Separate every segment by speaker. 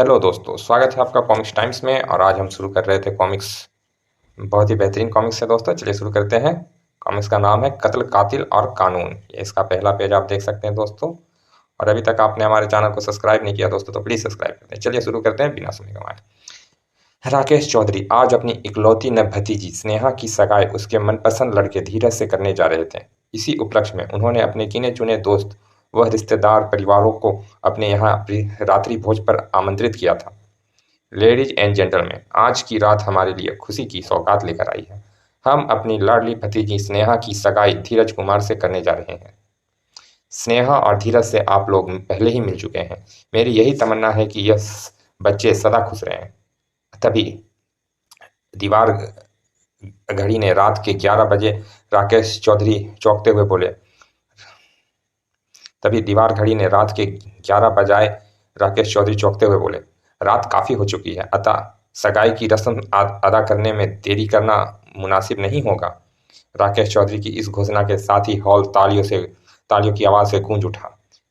Speaker 1: Hello दोस्तों, स्वागत है आपका कॉमिक्स टाइम्स में। और आज हम शुरू कर रहे थे कॉमिक्स। बहुत ही बेहतरीन कॉमिक्स है दोस्तों, चलिए शुरू करते हैं। कॉमिक्स का नाम है कत्ल, कातिल और कानून। ये इसका पहला पेज आप देख सकते हैं दोस्तों। और अभी तक आपने हमारे चैनल को सब्सक्राइब नहीं किया दोस्तों तो प्लीज़ सब्सक्राइब करते हैं। चलिए शुरू करते हैं बिना समय गंवाए। राकेश चौधरी आज अपनी इकलौती न भतीजी स्नेहा की सगाई उसके मनपसंद लड़के धीरज से करने जा रहे थे। इसी उपलक्ष्य में उन्होंने अपने गिने चुने दोस्त व रिश्तेदार परिवारों को अपने यहाँ रात्रि भोज पर आमंत्रित किया था। लेडीज एंड जेंटलमैन, आज की रात हमारे लिए खुशी की सौगात लेकर आई है। हम अपनी लाडली भतीजी स्नेहा की सगाई धीरज कुमार से करने जा रहे हैं। स्नेहा और धीरज से आप लोग पहले ही मिल चुके हैं। मेरी यही तमन्ना है कि यह बच्चे सदा खुश रहें। तभी दीवार घड़ी ने रात के 11 बजे राकेश चौधरी चौंकते हुए बोले। तभी दीवार घड़ी ने रात के 11 बजाए राकेश चौधरी चौंकते हुए बोले, रात काफ़ी हो चुकी है, अतः सगाई की रस्म अदा करने में देरी करना मुनासिब नहीं होगा। राकेश चौधरी की इस घोषणा के साथ ही हॉल तालियों की आवाज़ से गूंज उठा।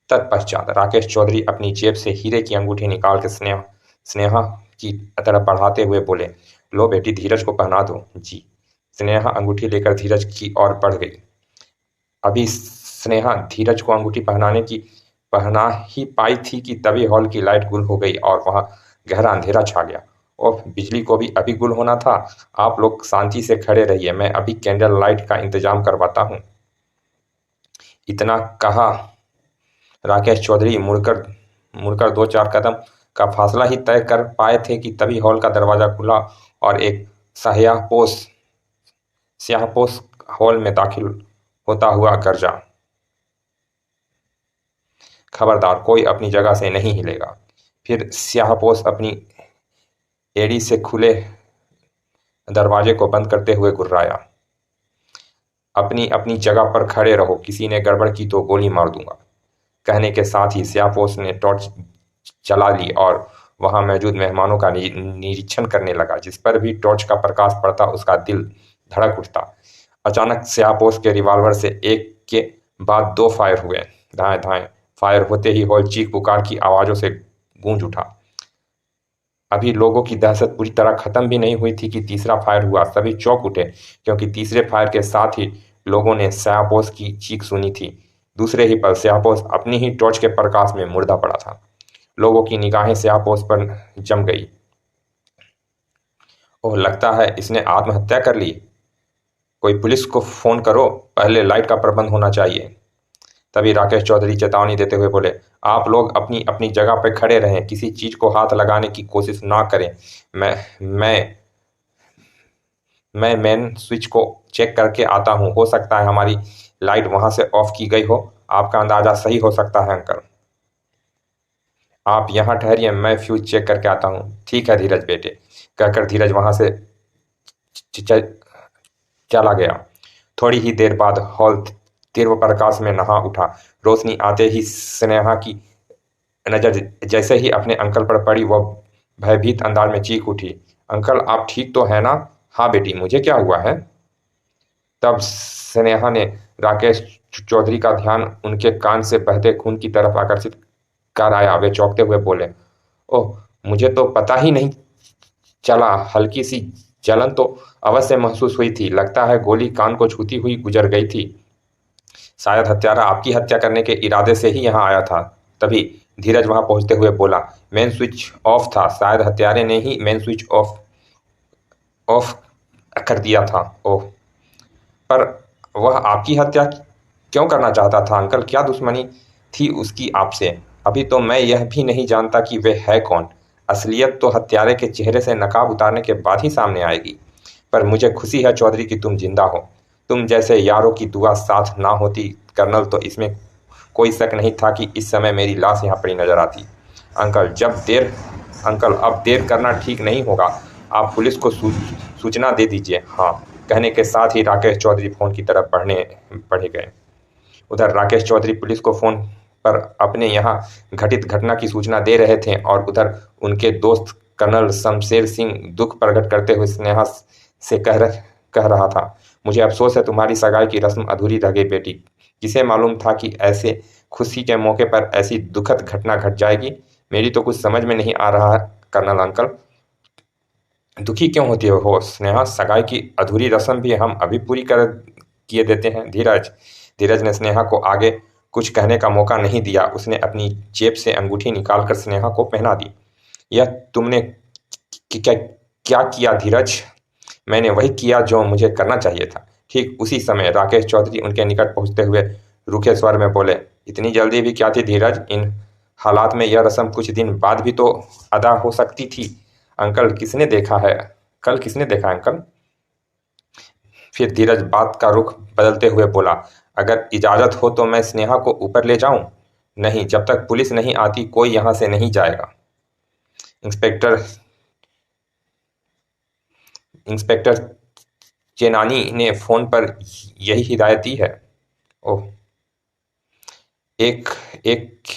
Speaker 1: तत्पश्चात राकेश चौधरी अपनी जेब से हीरे की अंगूठी निकाल के स्नेहा की तरफ बढ़ाते हुए बोले, लो बेटी, धीरज को पहना दो। जी। स्नेहा अंगूठी लेकर धीरज की ओर बढ़ गई। अभी स्नेहा धीरज को अंगूठी पहना ही पाई थी कि तभी हॉल की लाइट गुल हो गई और वहां गहरा अंधेरा छा गया। ओह, बिजली को भी अभी गुल होना था। आप लोग शांति से खड़े रहिए, मैं अभी कैंडल लाइट का इंतजाम करवाता हूँ। इतना कहा राकेश चौधरी मुड़कर 2-4 कदम का फासला ही तय कर पाए थे कि तभी हॉल का दरवाजा खुला और एक स्याहपोश हॉल में दाखिल होता हुआ गरजा, खबरदार, कोई अपनी जगह से नहीं हिलेगा। फिर स्याहपोश अपनी एड़ी से खुले दरवाजे को बंद करते हुए गुर्राया, अपनी अपनी जगह पर खड़े रहो, किसी ने गड़बड़ की तो गोली मार दूंगा। कहने के साथ ही स्याहपोश ने टॉर्च चला ली और वहां मौजूद मेहमानों का निरीक्षण करने लगा। जिस पर भी टॉर्च का प्रकाश पड़ता उसका दिल धड़क उठता। अचानक स्याहपोश के रिवॉल्वर से एक के बाद 2 फायर हुए। धाएं धाएं फायर होते ही हॉल चीख पुकार की आवाजों से गूंज उठा। अभी लोगों की दहशत पूरी तरह खत्म भी नहीं हुई थी कि तीसरा फायर हुआ। सभी चौंक उठे क्योंकि तीसरे फायर के साथ ही लोगों ने स्याहपोश की चीख सुनी थी। दूसरे ही पल स्याहपोश अपनी ही टॉर्च के प्रकाश में मुर्दा पड़ा था। लोगों की निगाहें स्याहपोश पर जम गई। ओह, लगता है इसने आत्महत्या कर ली। कोई पुलिस को फोन करो, पहले लाइट का प्रबंध होना चाहिए। तभी राकेश चौधरी चेतावनी देते हुए बोले, आप लोग अपनी अपनी जगह पर खड़े रहें, किसी चीज को हाथ लगाने की कोशिश ना करें। मैं मैं मैं मेन स्विच को चेक करके आता हूँ। हो सकता है हमारी लाइट वहां से ऑफ की गई हो। आपका अंदाजा सही हो सकता है अंकल। आप यहाँ ठहरिए, मैं फ्यूज चेक करके आता हूँ। ठीक है धीरज बेटे, कहकर धीरज वहां से चला गया। थोड़ी ही देर बाद हॉल तीव्र प्रकाश में नहा उठा। रोशनी आते ही स्नेहा की नजर जैसे ही अपने अंकल पर पड़ी वह भयभीत अंदाज में चीख उठी, अंकल आप ठीक तो है ना? हाँ बेटी, मुझे क्या हुआ है? तब स्नेहा ने राकेश चौधरी का ध्यान उनके कान से बहते खून की तरफ आकर्षित कर आया। वे चौंकते हुए बोले, ओह, मुझे तो पता ही नहीं चला। हल्की सी जलन तो अवश्य महसूस हुई थी। लगता है गोली कान को छूती हुई गुजर गई थी। शायद हत्यारा आपकी हत्या करने के इरादे से ही यहाँ आया था। तभी धीरज वहां पहुंचते हुए बोला, मेन स्विच ऑफ था। शायद हत्यारे ने ही मेन स्विच ऑफ ऑफ कर दिया था। ओह, पर वह आपकी हत्या क्यों करना चाहता था अंकल? क्या दुश्मनी थी उसकी आपसे? अभी तो मैं यह भी नहीं जानता कि वे है कौन। असलियत तो हत्यारे के चेहरे से नकाब उतारने के बाद ही सामने आएगी। पर मुझे खुशी है चौधरी कि तुम जिंदा हो। तुम जैसे यारों की दुआ साथ ना होती कर्नल तो इसमें कोई शक नहीं था कि इस समय मेरी लाश यहाँ पड़ी नजर आती। अंकल अब देर करना ठीक नहीं होगा। आप पुलिस को सूचना दे दीजिए। हाँ, कहने के साथ ही राकेश चौधरी फोन की तरफ बढ़े गए। उधर राकेश चौधरी पुलिस को फोन पर अपने यहाँ घटित घटना की सूचना दे रहे थे और उधर उनके दोस्त कर्नल शमशेर सिंह दुख प्रकट करते हुए स्नेहा से कह रहा था, मुझे अफसोस है तुम्हारी सगाई की रस्म अधूरी रह गई बेटी। किसे मालूम था कि ऐसे खुशी के मौके पर ऐसी दुखद घटना घट जाएगी। मेरी तो कुछ समझ में नहीं आ रहा है कर्नल अंकल। दुखी क्यों होती हो स्नेहा? सगाई की अधूरी रस्म भी हम अभी पूरी कर किए देते हैं। धीरज धीरज ने स्नेहा को आगे कुछ कहने का मौका नहीं दिया। उसने अपनी जेब से अंगूठी निकालकर स्नेहा को पहना दी। यह तुमने क्या क्या किया धीरज? मैंने वही किया जो मुझे करना चाहिए था। ठीक उसी समय राकेश चौधरी उनके निकट पहुंचते हुए रूखे स्वर में बोले, इतनी जल्दी भी क्या थी धीरज? इन हालात में यह रस्म कुछ दिन बाद भी तो अदा हो सकती थी। अंकल किसने देखा है? कल किसने देखा अंकल? फिर धीरज बात का रुख बदलते हुए बोला, अगर इजाजत हो तो मैं स्नेहा को ऊपर ले जाऊं? नहीं, जब तक पुलिस नहीं आती कोई यहां से नहीं जाएगा। इंस्पेक्टर इंस्पेक्टर चेनानी ने फोन पर यही हिदायत दी है। ओह। एक एक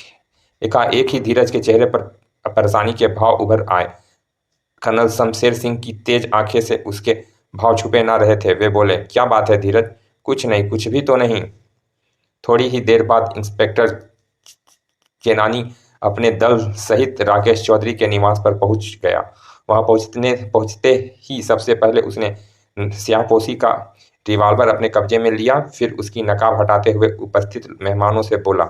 Speaker 1: एकाएक ही धीरज के चेहरे पर परेशानी के भाव उभर आए। कर्नल शमशेर सिंह की तेज आंखें से उसके भाव छुपे ना रहे थे। वे बोले, क्या बात है धीरज? कुछ नहीं, कुछ भी तो नहीं। थोड़ी ही देर बाद इंस्पेक्टर चेनानी अपने दल सहित राकेश चौधरी के निवास पर पहुंच गया। वहां पहुंचते ही सबसे पहले उसने स्याहपोशी का रिवॉल्वर अपने कब्जे में लिया। फिर उसकी नकाब हटाते हुए उपस्थित मेहमानों से बोला,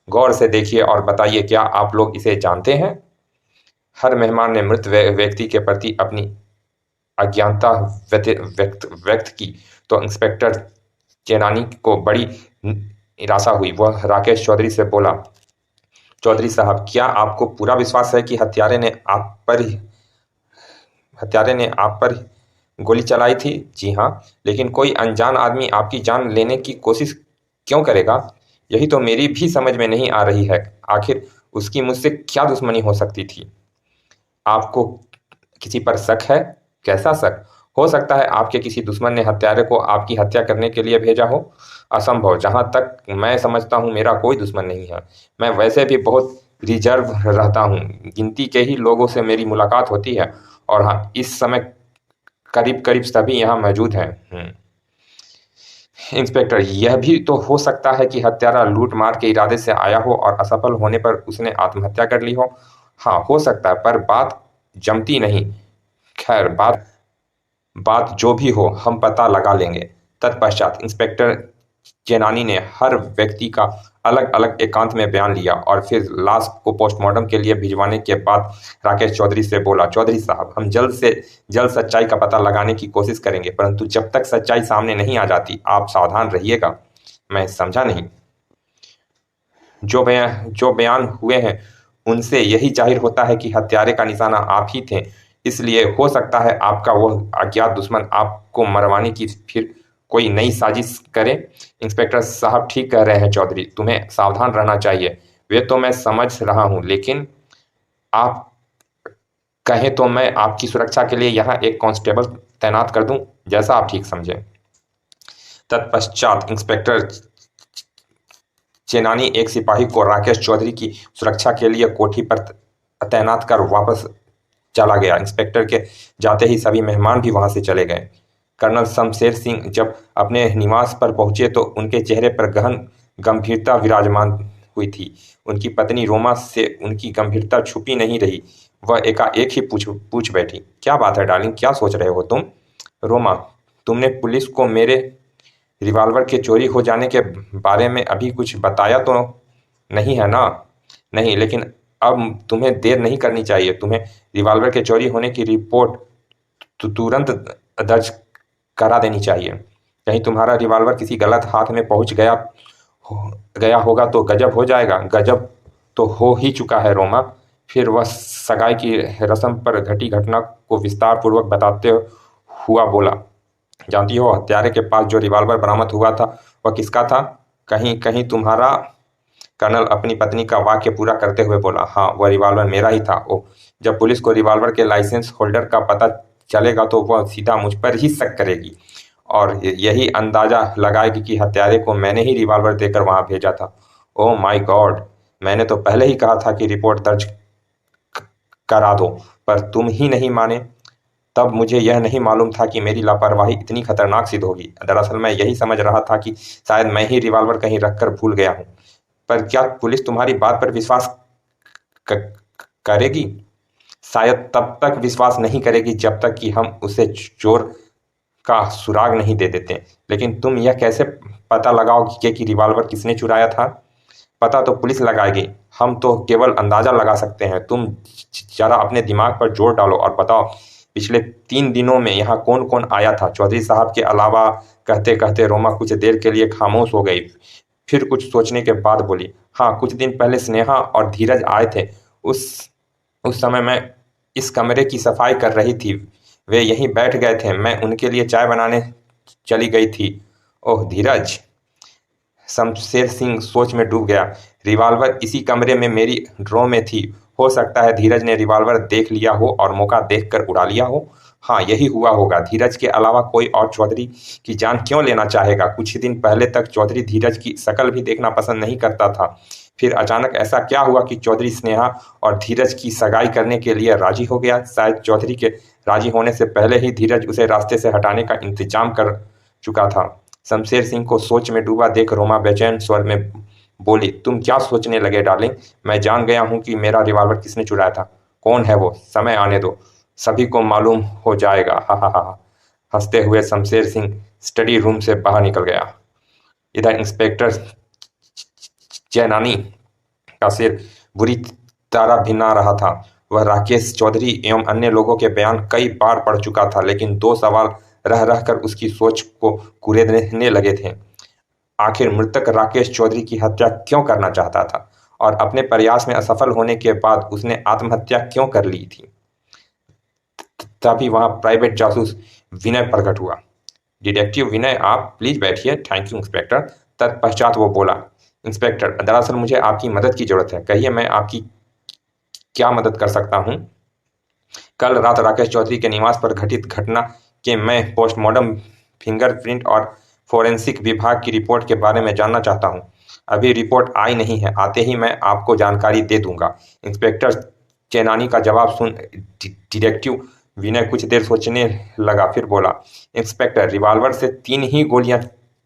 Speaker 1: गौर से देखिए और बताइए, क्या आप लोग इसे जानते हैं? हर मेहमान ने मृत व्यक्ति के प्रति अपनी अज्ञानता व्यक्त की तो इंस्पेक्टर चेनानी को बड़ी निराशा हुई। वह राकेश चौधरी से बोला, चौधरी साहब, क्या आपको पूरा विश्वास है कि हत्यारे ने आप पर गोली चलाई थी? जी हाँ। लेकिन कोई अनजान आदमी आपकी जान लेने की कोशिश क्यों करेगा? यही तो मेरी भी समझ में नहीं आ रही है। आखिर उसकी मुझसे क्या दुश्मनी हो सकती थी? आपको किसी पर शक है? कैसा शक? हो सकता है आपके किसी दुश्मन ने हत्यारे को आपकी हत्या करने के लिए भेजा हो। असंभव। जहां तक मैं समझता हूं मेरा कोई दुश्मन नहीं है। मैं वैसे भी बहुत रिजर्व रहता हूं। गिनती के ही लोगों से मेरी मुलाकात होती है। और हाँ, इस समय करीब करीब सभी यहाँ मौजूद हैं। इंस्पेक्टर, यह भी तो हो सकता है कि हत्यारा लूट मार के इरादे से आया हो और असफल होने पर उसने आत्महत्या कर ली हो। हाँ, हो सकता है, पर बात जमती नहीं। खैर, बात बात जो भी हो, हम पता लगा लेंगे। तत्पश्चात इंस्पेक्टर चेनानी ने हर व्यक्ति का अलग अलग एकांत में बयान लिया और फिर लाश को पोस्टमार्टम के लिए भिजवाने के बाद राकेश चौधरी से बोला, चौधरी साहब, हम जल्द से जल्द सच्चाई का पता लगाने की कोशिश करेंगे, परंतु जब तक सच्चाई सामने नहीं आ जाती आप सावधान रहिएगा। मैं समझा नहीं। जो बयान हुए हैं उनसे यही जाहिर होता है कि हत्यारे का निशाना आप ही थे। इसलिए हो सकता है आपका वह अज्ञात दुश्मन आपको मरवाने की फिर कोई नई साजिश करे। इंस्पेक्टर साहब ठीक कह रहे हैं चौधरी, तुम्हें सावधान रहना चाहिए। वे तो मैं समझ रहा हूं, लेकिन आप कहें तो मैं आपकी सुरक्षा के लिए यहाँ एक कांस्टेबल तैनात कर दूं, जैसा आप ठीक समझें। तत्पश्चात इंस्पेक्टर चेनानी एक सिपाही को राकेश चौधरी की सुरक्षा के लिए कोठी पर तैनात कर वापस चला गया। इंस्पेक्टर के जाते ही सभी मेहमान भी वहां से चले गए। कर्नल शमशेर सिंह जब अपने निवास पर पहुंचे तो उनके चेहरे पर गहन गंभीरता विराजमान हुई थी। उनकी पत्नी रोमा से उनकी गंभीरता छुपी नहीं रही। वह एकाएक ही पूछ बैठी, क्या बात है डार्लिंग, क्या सोच रहे हो तुम? रोमा, तुमने पुलिस को मेरे रिवॉल्वर के चोरी हो जाने के बारे में अभी कुछ बताया तो नहीं है ना? नहीं, लेकिन अब तुम्हें देर नहीं करनी चाहिए। तुम्हें रिवॉल्वर के चोरी होने की रिपोर्ट तुरंत दर्ज करा देनी चाहिए। कहीं तुम्हारा रिवॉल्वर किसी गलत हाथ में पहुंच गया होगा तो गजब हो जाएगा। गजब तो हो ही चुका है रोमा। फिर वह सगाई की रस्म पर घटी घटना को विस्तार पूर्वक बताते हुआ बोला, जानती हो हत्यारे के पास जो रिवॉल्वर बरामद हुआ था वह किसका था? कहीं कहीं तुम्हारा? कर्नल अपनी पत्नी का वाक्य पूरा करते हुए बोला, हाँ, वह रिवॉल्वर मेरा ही था। ओह, जब पुलिस को रिवॉल्वर के लाइसेंस होल्डर का पता चलेगा तो वह सीधा मुझ पर ही शक करेगी और यही अंदाजा लगाएगी कि हत्यारे को मैंने ही रिवॉल्वर देकर वहां भेजा था। ओह माय गॉड, मैंने तो पहले ही कहा था कि रिपोर्ट दर्ज करा दो, पर तुम ही नहीं माने। तब मुझे यह नहीं मालूम था कि मेरी लापरवाही इतनी खतरनाक सिद्ध होगी। दरअसल मैं यही समझ रहा था कि शायद मैं ही रिवॉल्वर कहीं रखकर भूल गया हूँ। पर क्या पुलिस तुम्हारी बात पर विश्वास करेगी। शायद तब तक विश्वास नहीं करेगी जब तक कि हम उसे चोर का सुराग नहीं दे देते। लेकिन तुम यह कैसे पता लगाओगे कि रिवॉल्वर किसने चुराया था? पता तो पुलिस लगाएगी, हम तो केवल अंदाजा लगा सकते हैं। तुम जरा अपने दिमाग पर जोर डालो और बताओ, पिछले 3 दिनों में यहाँ कौन कौन आया था चौधरी साहब के अलावा? कहते कहते रोमा कुछ देर के लिए खामोश हो गई, फिर कुछ सोचने के बाद बोली, हाँ, कुछ दिन पहले स्नेहा और धीरज आए थे। उस उस समय मैं इस कमरे की सफाई कर रही थी, वे यहीं बैठ गए थे, मैं उनके लिए चाय बनाने चली गई थी। ओह धीरज! शमशेर सिंह सोच में डूब गया। रिवॉल्वर इसी कमरे में मेरी ड्रॉ में थी। हो सकता है धीरज ने रिवॉल्वर देख लिया हो और मौका देखकर उड़ा लिया हो। हाँ, यही हुआ होगा। धीरज के अलावा कोई और चौधरी की जान क्यों लेना चाहेगा? कुछ दिन पहले तक चौधरी धीरज की शक्ल भी देखना पसंद नहीं करता था। फिर अचानक ऐसा क्या हुआ कि चौधरी स्नेहा और धीरज की सगाई करने के लिए राजी हो गया? शायद चौधरी के राजी होने से पहले ही धीरज उसे रास्ते से हटाने का इंतजाम कर चुका था। शमशेर सिंह को सोच में डूबा देख रोमा बेचैन स्वर में बोली, तुम क्या सोचने लगे डार्लिंग? मैं जान गया हूं कि मेरा रिवॉल्वर किसने चुराया था। कौन है वो? समय आने दो, सभी को मालूम हो जाएगा। हा हा हा। हंसते हुए शमशेर सिंह स्टडी रूम से बाहर निकल गया। इधर इंस्पेक्टर चैनानी का सिर बुरी तरह भिना रहा था। वह राकेश चौधरी एवं अन्य लोगों के बयान कई बार पढ़ चुका था, लेकिन 2 सवाल रह रहकर उसकी सोच को कुरेदने लगे थे। आखिर मृतक राकेश चौधरी की हत्या क्यों करना चाहता था, और अपने प्रयास में असफल होने के बाद उसने आत्महत्या क्यों कर ली थी? तभी वहां प्राइवेट जासूस विनय प्रकट हुआ। डिटेक्टिव विनय, आप प्लीज बैठिए। Thank you inspector. तत्पश्चात वो बोला, इंस्पेक्टर, दरअसल मुझे आपकी मदद की जरूरत है। कहिए, मैं आपकी क्या मदद कर सकता हूँ? कल रात राकेश चौधरी के निवास पर घटित घटना के मैं पोस्टमार्टम, फिंगरप्रिंट और फोरेंसिक विभाग की रिपोर्ट के बारे में जानना चाहता हूँ। अभी रिपोर्ट आई नहीं है, आते ही मैं आपको जानकारी दे दूंगा। इंस्पेक्टर चेनानी का जवाब सुन डिटेक्टिव विनय कुछ देर सोचने लगा, फिर बोला, इंस्पेक्टर, रिवॉल्वर से 3 ही गोलियां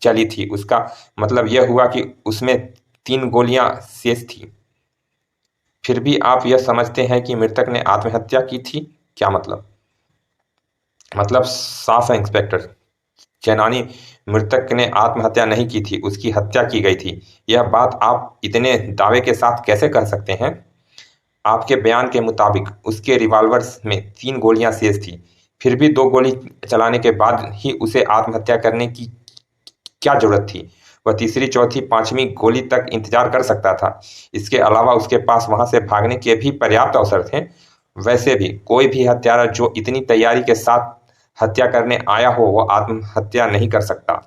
Speaker 1: चली थी। उसका मतलब यह हुआ कि उसमें 3 गोलियां शेष थी। फिर भी आप यह समझते हैं कि मृतक ने आत्महत्या की थी? क्या मतलब? मतलब साफ है इंस्पेक्टर चैनानी, मृतक ने आत्महत्या नहीं की थी, उसकी हत्या की गई थी। यह बात आप इतने दावे के साथ कैसे कह सकते हैं? आपके बयान के मुताबिक उसके रिवॉल्वर में 3 गोलियां शेष थी, फिर भी 2 गोली चलाने के बाद ही उसे आत्महत्या करने की क्या जरूरत थी? वह तीसरी, चौथी, 5वीं गोली तक इंतजार कर सकता था। इसके अलावा उसके पास वहां से भागने के भी पर्याप्त अवसर थे। वैसे भी कोई भी हत्यारा जो इतनी तैयारी के साथ हत्या करने आया हो, वो आत्महत्या नहीं कर सकता।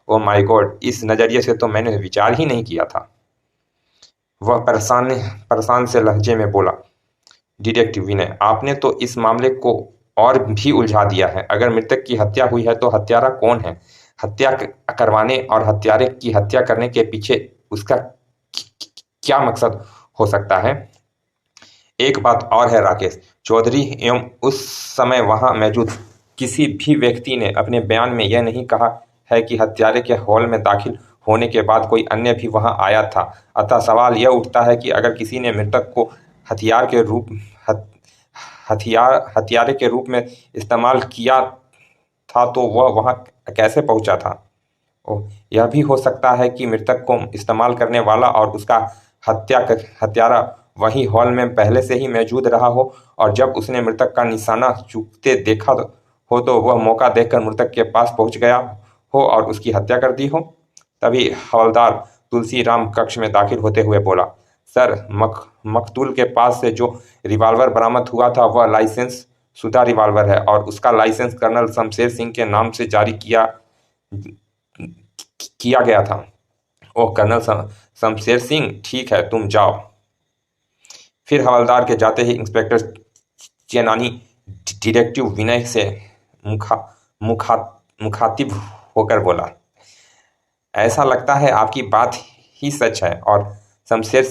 Speaker 1: ओ माय गॉड, इस नजरिए से तो मैंने विचार ही नहीं किया था। वह परेशान परेशान से लहजे में बोला, डिटेक्टिव विनय, आपने तो इस मामले को और भी उलझा दिया है। अगर मृतक की हत्या हुई है तो हत्यारा कौन है? हत्या करवाने और हत्यारे की हत्या करने के पीछे उसका क्या मकसद हो सकता है? एक बात और है राकेश चौधरी एवं उस समय वहां मौजूद किसी भी व्यक्ति ने अपने बयान में यह नहीं कहा है कि हत्यारे के हॉल में दाखिल होने के बाद कोई अन्य भी वहां आया था। अतः सवाल यह उठता है कि अगर किसी ने मृतक को हथियारे के रूप में इस्तेमाल किया था तो वह वहां कैसे पहुंचा था? ओह, यह भी हो सकता है कि मृतक को इस्तेमाल करने वाला और उसका हत्यारा वही हॉल में पहले से ही मौजूद रहा हो, और जब उसने मृतक का निशाना चूकते देखा हो तो वह मौका देखकर मृतक के पास पहुंच गया हो और उसकी हत्या कर दी हो। तभी हवलदार तुलसीराम कक्ष में दाखिल होते हुए बोला, सर, मकतूल के पास से जो रिवॉल्वर बरामद हुआ था वह लाइसेंस शुदा रिवॉल्वर है, और उसका लाइसेंस कर्नल शमशेर सिंह के नाम से जारी किया गया था। ओह, कर्नल शमशेर सिंह, ठीक है, तुम जाओ। फिर हवलदार के जाते ही इंस्पेक्टर चेनानी डिटेक्टिव विनय से मुखा मुखातिब होकर बोला, ऐसा लगता है आपकी बात ही सच है और शमशेर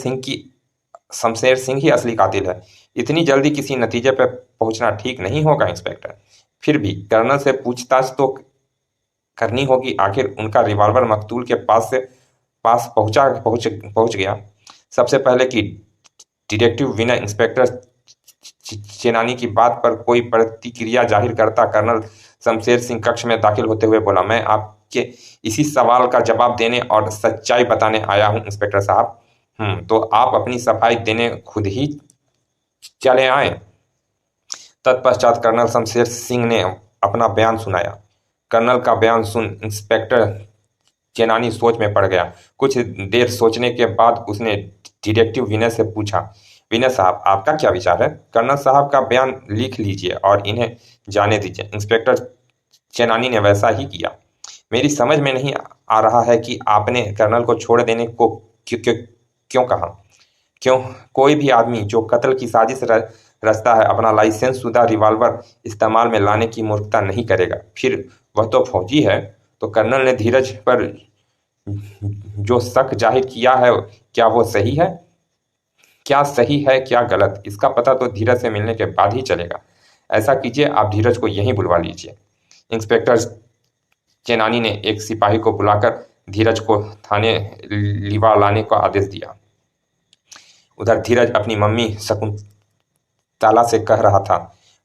Speaker 1: सिंह ही असली कातिल है। इतनी जल्दी किसी नतीजे पर पहुंचना ठीक नहीं होगा इंस्पेक्टर। फिर भी कर्नल से पूछताछ तो करनी होगी, आखिर उनका रिवॉल्वर मकतूल के पास पहुंच गया। सबसे पहले कि डिटेक्टिव विनय इंस्पेक्टर चेनानी की बात पर कोई प्रतिक्रिया जाहिर करता कर्नल शमशेर सिंह कक्ष में दाखिल होते हुए बोला, मैं आपके इसी सवाल का जवाब देने और सच्चाई बताने आया हूं इंस्पेक्टर साहब। तो आप अपनी सफाई देने खुद ही चले आए। तत्पश्चात कर्नल शमशेर सिंह ने अपना बयान सुनाया। कर्नल का बयान सुन इंस्पेक्टर चेनानी सोच में पड़ गया। कुछ देर सोचने के बाद उसने डिटेक्टिव विनय से पूछा, विनय साहब आपका क्या विचार है? कर्नल साहब का बयान लिख लीजिए और इन्हें जाने दीजिए। इंस्पेक्टर चेनानी ने वैसा ही किया। मेरी समझ में नहीं आ रहा है कि आपने कर्नल को छोड़ देने को क्यों कहा। क्यों? कोई भी आदमी जो कत्ल की साजिश रचता है अपना लाइसेंस शुदा रिवॉल्वर इस्तेमाल में लाने की मूर्खता नहीं करेगा। फिर वह तो फौजी है। तो कर्नल ने धीरज पर जो शक जाहिर किया है क्या वो सही है? क्या सही है क्या गलत, इसका पता तो धीरज से मिलने के बाद ही चलेगा। ऐसा कीजिए, आप धीरज को यहीं बुलवा लीजिए। इंस्पेक्टर चेनानी ने एक सिपाही को बुलाकर धीरज को थाने लिवा लाने का आदेश दिया। उधर धीरज अपनी मम्मी शकुंतला से कह रहा था,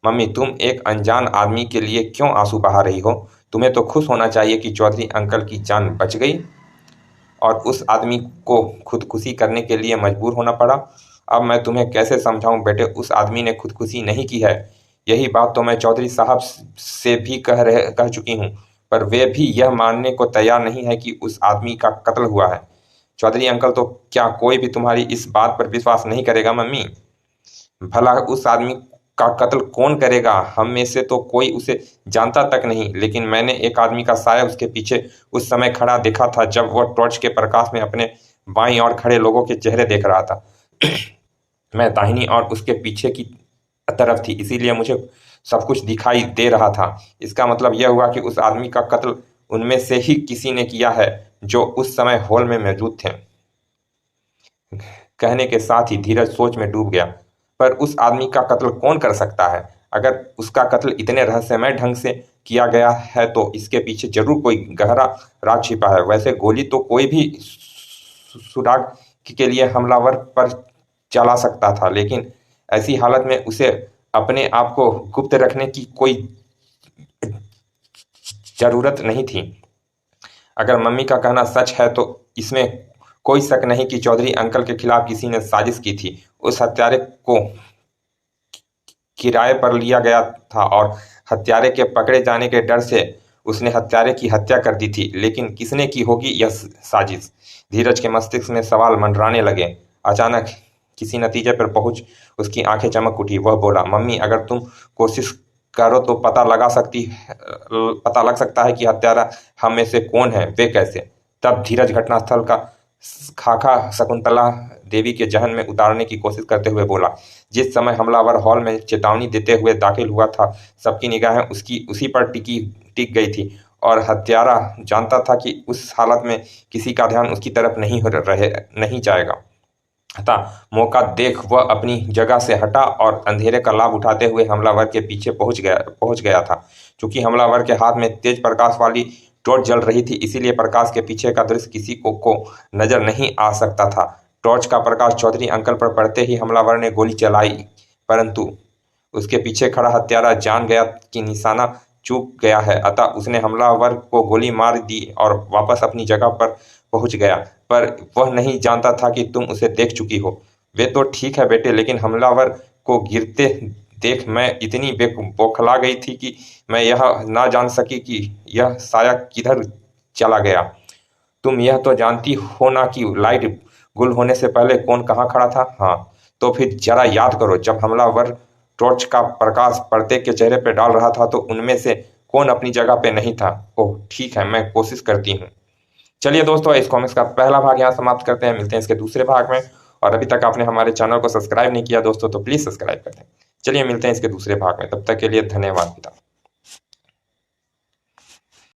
Speaker 1: मम्मी तुम एक अनजान आदमी के लिए क्यों आंसू बहा रही हो? तुम्हें तो खुश होना चाहिए कि चौधरी अंकल की जान बच गई और उस आदमी को खुदकुशी करने के लिए मजबूर होना पड़ा। अब मैं तुम्हें कैसे समझाऊं बेटे, उस आदमी ने खुदकुशी नहीं की है। यही बात तो मैं चौधरी साहब से भी कह चुकी हूँ, पर वे भी यह मानने को तैयार नहीं है कि उस आदमी का कत्ल हुआ है। चौधरी अंकल तो क्या कोई भी तुम्हारी इस बात पर विश्वास नहीं करेगा मम्मी? भला उस आदमी का कत्ल कौन करेगा? हम में से तो कोई उसे जानता तक नहीं, लेकिन मैंने एक आदमी का साया उसके पीछे उस समय खड़ा देखा था जब वह टॉर्च के प्रकाश में अपने बाईं ओर खड़े लोगों के चेहरे देख रहा था। मैं दाहिनी और उसके पीछे की तरफ थी, इसीलिए मुझे सब कुछ दिखाई दे रहा था। इसका मतलब यह हुआ कि उस आदमी का कत्ल उनमें से ही किसी ने किया है जो उस समय हॉल में मौजूद थे। कहने के साथ ही धीरज सोच में डूब गया। पर उस आदमी का कत्ल कौन कर सकता है? अगर उसका कत्ल इतने रहस्यमय ढंग से किया गया है तो इसके पीछे जरूर कोई गहरा राज छिपा है। वैसे गोली तो कोई भी सुराग के लिए हमलावर पर चला सकता था, लेकिन ऐसी हालत में उसे अपने आप को गुप्त रखने की कोई जरूरत नहीं थी। अगर मम्मी का कहना सच है तो इसमें कोई शक नहीं कि चौधरी अंकल के खिलाफ किसी ने साजिश की थी। उस हत्यारे को किराए पर लिया गया था और हत्यारे के पकड़े जाने के डर से उसने हत्यारे की हत्या कर दी थी, लेकिन किसने की होगी यह साजिश? धीरज के मस्तिष्क में सवाल मंडराने लगे। अचानक किसी नतीजे पर पहुंच उसकी आंखें चमक उठी। वह बोला, मम्मी अगर तुम कोशिश करो तो पता लग सकता है कि हत्यारा हम में से कौन है। वे कैसे? तब धीरज घटनास्थल का खाका शकुंतला देवी के जहन में उतारने की कोशिश करते हुए बोला। जिस समय हमलावर हॉल में चेतावनी देते हुए दाखिल हुआ था, सबकी निगाहें उसी पर टिक गई थी और हत्यारा जानता था कि उस हालत में किसी का ध्यान उसकी तरफ नहीं जाएगा। अतः मौका देख वह अपनी जगह से हटा और अंधेरे का लाभ उठाते हुए हमलावर के पीछे पहुंच गया था। क्योंकि हमलावर के हाथ में तेज प्रकाश वाली टॉर्च जल रही थी, इसीलिए प्रकाश के पीछे का दृश्य किसी को नजर नहीं आ सकता था। टॉर्च का प्रकाश चौधरी अंकल पर पड़ते ही हमलावर ने गोली चलाई, परंतु उसके पीछे खड़ा हत्यारा जान गया कि निशाना चूक गया है। अतः उसने हमलावर को गोली मार दी और वापस अपनी जगह पर पहुंच गया। पर वह नहीं जानता था कि तुम उसे देख चुकी हो। वे तो ठीक है बेटे, लेकिन हमलावर को गिरते देख मैं इतनी बौखला गई थी कि मैं यह ना जान सकी कि यह साया किधर चला गया। तुम यह तो जानती हो ना कि लाइट गुल होने से पहले कौन कहाँ खड़ा था? हाँ, तो फिर जरा याद करो, जब हमलावर टॉर्च का प्रकाश पर्दे के चेहरे पर डाल रहा था तो उनमें से कौन अपनी जगह पे नहीं था? ओह ठीक है, मैं कोशिश करती हूँ। चलिए दोस्तों, इस कॉमिक्स का पहला भाग यहाँ समाप्त करते हैं। मिलते हैं इसके दूसरे भाग में। और अभी तक आपने हमारे चैनल को सब्सक्राइब नहीं किया दोस्तों तो प्लीज़ सब्सक्राइब कर दें। चलिए मिलते हैं इसके दूसरे भाग में, तब तक के लिए धन्यवाद।